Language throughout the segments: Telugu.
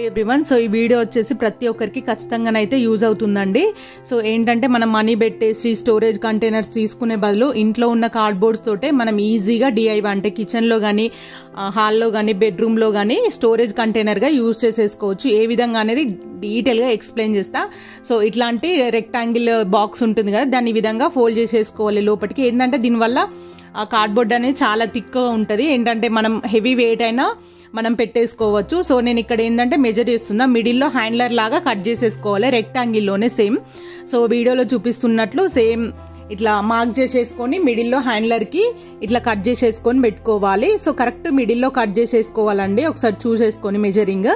ఎవ్రీవన్ సో ఈ వీడియో వచ్చేసి ప్రతి ఒక్కరికి ఖచ్చితంగానైతే యూజ్ అవుతుందండి. సో ఏంటంటే మనం మనీ పెట్టేసి స్టోరేజ్ కంటైనర్స్ తీసుకునే బదులు ఇంట్లో ఉన్న కార్డ్బోర్డ్స్ తోటే మనం ఈజీగా డిఐవై అంటే కిచెన్లో కానీ హాల్లో కానీ బెడ్రూమ్లో కానీ స్టోరేజ్ కంటైనర్గా యూజ్ చేసేసుకోవచ్చు. ఏ విధంగా అనేది డీటెయిల్గా ఎక్స్ప్లెయిన్ చేస్తా. సో ఇట్లాంటి రెక్టాంగిల్ బాక్స్ ఉంటుంది కదా, దాన్ని ఈ విధంగా ఫోల్డ్ చేసేసుకోవాలి లోపలికి. ఏంటంటే దీనివల్ల ఆ కార్డ్బోర్డ్ అనేది చాలా థిక్గా ఉంటుంది. ఏంటంటే మనం హెవీ వెయిట్ అయినా మనం పెట్టేసుకోవచ్చు. సో నేను ఇక్కడ ఏంటంటే మెజర్ చేస్తున్నా, మిడిల్లో హ్యాండ్లర్ లాగా కట్ చేసేసుకోవాలి రెక్టాంగిల్లోనే సేమ్. సో వీడియోలో చూపిస్తున్నట్లు సేమ్ ఇట్లా మార్క్ చేసేసుకొని మిడిల్లో హ్యాండ్లర్కి ఇట్లా కట్ చేసేసుకొని పెట్టుకోవాలి. సో కరెక్ట్ మిడిల్లో కట్ చేసేసుకోవాలండి, ఒకసారి చూసేసుకొని మెజరింగ్.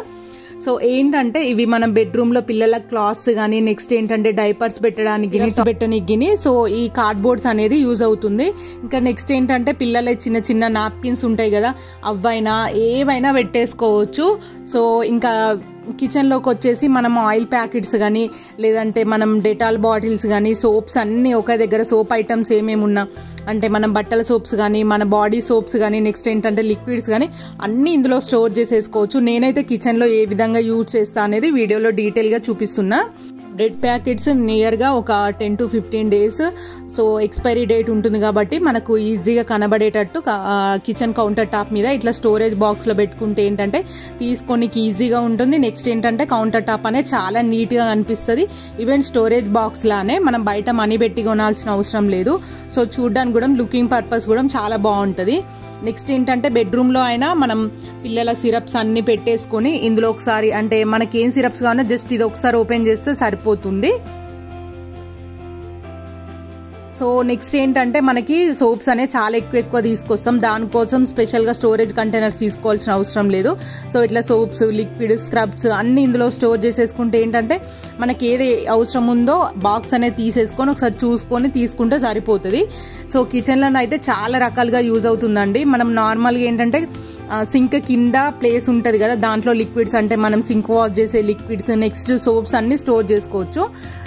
సో ఏంటంటే ఇవి మనం బెడ్రూమ్లో పిల్లల క్లాత్స్ కానీ నెక్స్ట్ ఏంటంటే డైపర్స్ పెట్టడానికి సో ఈ కార్డ్బోర్డ్స్ అనేది యూజ్ అవుతుంది. ఇంకా నెక్స్ట్ ఏంటంటే పిల్లల చిన్న చిన్న నాప్కిన్స్ ఉంటాయి కదా, అవైనా ఏవైనా పెట్టేసుకోవచ్చు. సో ఇంకా కిచెన్లోకి వచ్చేసి మనం ఆయిల్ ప్యాకెట్స్ కానీ లేదంటే మనం డెటాల్ బాటిల్స్ కానీ సోప్స్ అన్నీ ఒక దగ్గర, సోప్ ఐటమ్స్ ఏమేమి ఉన్నా అంటే మనం బట్టల సోప్స్ కానీ మన బాడీ సోప్స్ కానీ నెక్స్ట్ ఏంటంటే లిక్విడ్స్ కానీ అన్నీ ఇందులో స్టోర్ చేసేసుకోవచ్చు. నేనైతే కిచెన్లో ఏ విధంగా యూజ్ చేస్తా అనేది వీడియోలో డీటెయిల్గా చూపిస్తున్నా. బ్రెడ్ ప్యాకెట్స్ నియర్గా ఒక 10 to 15 days so expiry date ఉంటుంది కాబట్టి మనకు ఈజీగా కనబడేటట్టు కిచెన్ కౌంటర్ టాప్ మీద ఇట్లా స్టోరేజ్ బాక్స్లో పెట్టుకుంటే ఏంటంటే తీసుకోనికి ఈజీగా ఉంటుంది. నెక్స్ట్ ఏంటంటే కౌంటర్ టాప్ అనేది చాలా నీట్గా కనిపిస్తుంది. ఈవెన్ స్టోరేజ్ బాక్స్ లానే మనం బయట మనీ పెట్టి కొనాల్సిన అవసరం లేదు. సో చూడడానికి కూడా లుకింగ్ పర్పస్ కూడా చాలా బాగుంటుంది. నెక్స్ట్ ఏంటంటే బెడ్రూమ్లో అయినా మనం పిల్లల సిరప్స్ అన్నీ పెట్టేసుకొని ఇందులో ఒకసారి అంటే మనకి ఏం సిరప్స్ కావాలో జస్ట్ ఇది ఒకసారి ఓపెన్ చేస్తే సరిపోతుంది. సో నెక్స్ట్ ఏంటంటే మనకి సోప్స్ అనేవి చాలా ఎక్కువ తీసుకొస్తాం, దానికోసం స్పెషల్గా స్టోరేజ్ కంటైనర్స్ తీసుకోవాల్సిన అవసరం లేదు. సో ఇట్లా సోప్స్, లిక్విడ్, స్క్రబ్స్ అన్నీ ఇందులో స్టోర్ చేసేసుకుంటే ఏంటంటే మనకి ఏది అవసరం ఉందో బాక్స్ అనేది తీసేసుకొని ఒకసారి చూసుకొని తీసుకుంటే సరిపోతుంది. సో కిచెన్లో అయితే చాలా రకాలుగా యూజ్ అవుతుందండి. మనం నార్మల్గా ఏంటంటే సింక్ కింద ప్లేస్ ఉంటుంది కదా, దాంట్లో లిక్విడ్స్ అంటే మనం సింక్ వాష్ చేసే లిక్విడ్స్ నెక్స్ట్ సోప్స్ అన్నీ స్టోర్ చేసుకోవచ్చు.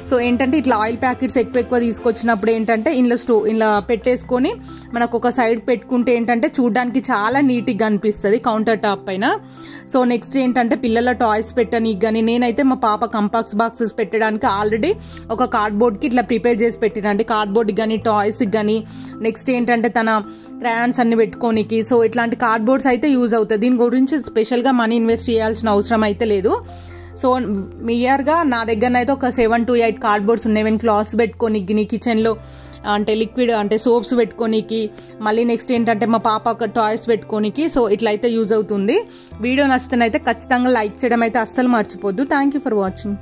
సో ఏంటంటే ఇట్లా ఆయిల్ ప్యాకెట్స్ ఎక్కువ తీసుకొచ్చినప్పుడు ఏంటంటే ఇలా పెట్టేసుకొని మనకు ఒక సైడ్ పెట్టుకుంటే ఏంటంటే చూడడానికి చాలా నీట్గా అనిపిస్తుంది కౌంటర్ టాప్ పైన. సో నెక్స్ట్ ఏంటంటే పిల్లల టాయ్స్ పెట్టడానికి కానీ నేనైతే మా పాప కంపాక్స్ బాక్సెస్ పెట్టడానికి ఆల్రెడీ ఒక కార్డ్బోర్డ్కి ఇట్లా ప్రిపేర్ చేసి పెట్టినండి, కార్డ్బోర్డ్కి కానీ టాయ్స్కి కానీ నెక్స్ట్ ఏంటంటే తన క్రయాన్స్ అన్ని పెట్టుకోనికి. సో ఇట్లాంటి కార్డ్బోర్డ్స్ అయితే యూజ్ అవుతుంది. దీని గురించి స్పెషల్గా మనీ ఇన్వెస్ట్ చేయాల్సిన అవసరం అయితే లేదు. సో నియర్గా నా దగ్గరనైతే ఒక 7 to 8 కార్డ్బోర్డ్స్ ఉన్నాయి. ఈవెన్ క్లాత్స్ పెట్టుకోనికి కిచెన్లో అంటే లిక్విడ్ అంటే సోప్స్ పెట్టుకోనికి, మళ్ళీ నెక్స్ట్ ఏంటంటే మా పాప టాయ్స్ పెట్టుకోనికి. సో ఇట్లయితే యూజ్ అవుతుంది. వీడియో నచ్చితేనైతే ఖచ్చితంగా లైక్ చేయడం అయితే అస్సలు మర్చిపోద్దు. Thank you for watching.